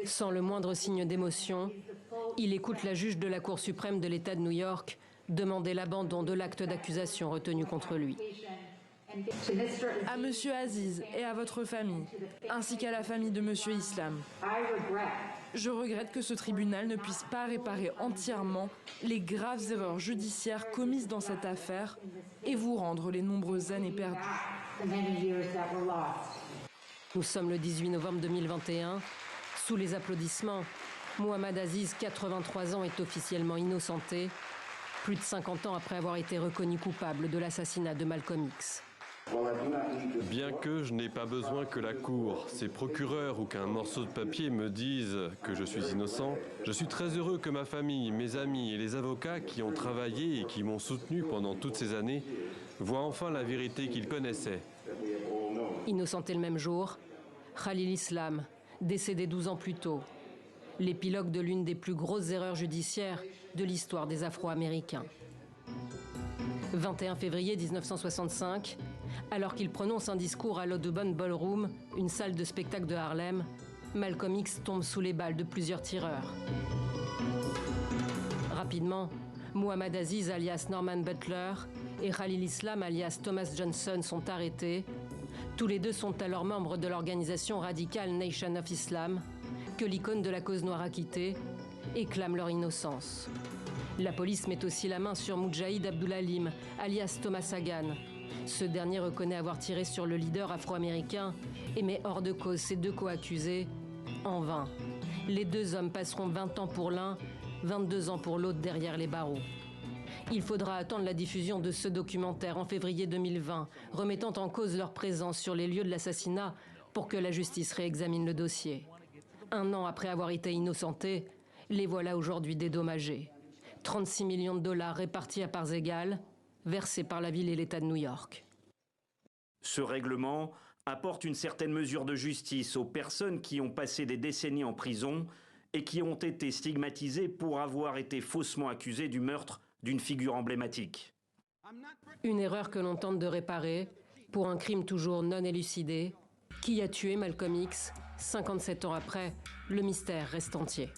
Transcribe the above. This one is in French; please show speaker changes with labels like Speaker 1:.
Speaker 1: Sans le moindre signe d'émotion, il écoute la juge de la Cour suprême de l'État de New York demander l'abandon de l'acte d'accusation retenu contre lui.
Speaker 2: À Monsieur Aziz et à votre famille, ainsi qu'à la famille de Monsieur Islam, je regrette que ce tribunal ne puisse pas réparer entièrement les graves erreurs judiciaires commises dans cette affaire et vous rendre les nombreuses années perdues.
Speaker 1: Nous sommes le 18 novembre 2021. Sous les applaudissements, Mohamed Aziz, 83 ans, est officiellement innocenté, plus de 50 ans après avoir été reconnu coupable de l'assassinat de Malcolm X.
Speaker 3: Bien que je n'ai pas besoin que la Cour, ses procureurs ou qu'un morceau de papier me disent que je suis innocent, je suis très heureux que ma famille, mes amis et les avocats qui ont travaillé et qui m'ont soutenu pendant toutes ces années voient enfin la vérité qu'ils connaissaient.
Speaker 1: Innocenté le même jour, Khalil Islam, décédé 12 ans plus tôt. L'épilogue de l'une des plus grosses erreurs judiciaires de l'histoire des Afro-Américains. 21 février 1965, alors qu'il prononce un discours à l'Audubon Ballroom, une salle de spectacle de Harlem, Malcolm X tombe sous les balles de plusieurs tireurs. Rapidement, Mohamed Aziz alias Norman Butler et Khalil Islam alias Thomas Johnson sont arrêtés. Tous les deux sont alors membres de l'organisation radicale Nation of Islam, que l'icône de la cause noire a quittée, et clame leur innocence. La police met aussi la main sur Moudjahid Abdulalim, alias Thomas Hagan. Ce dernier reconnaît avoir tiré sur le leader afro-américain et met hors de cause ses deux co-accusés. En vain. Les deux hommes passeront 20 ans pour l'un, 22 ans pour l'autre derrière les barreaux. Il faudra attendre la diffusion de ce documentaire en février 2020, remettant en cause leur présence sur les lieux de l'assassinat pour que la justice réexamine le dossier. 1 an après avoir été innocentés, les voilà aujourd'hui dédommagés. 36 millions de dollars répartis à parts égales, versés par la ville et l'État de New York.
Speaker 4: Ce règlement apporte une certaine mesure de justice aux personnes qui ont passé des décennies en prison et qui ont été stigmatisées pour avoir été faussement accusées du meurtre d'une figure emblématique.
Speaker 1: Une erreur que l'on tente de réparer pour un crime toujours non élucidé. Qui a tué Malcolm X? 57 ans après, le mystère reste entier.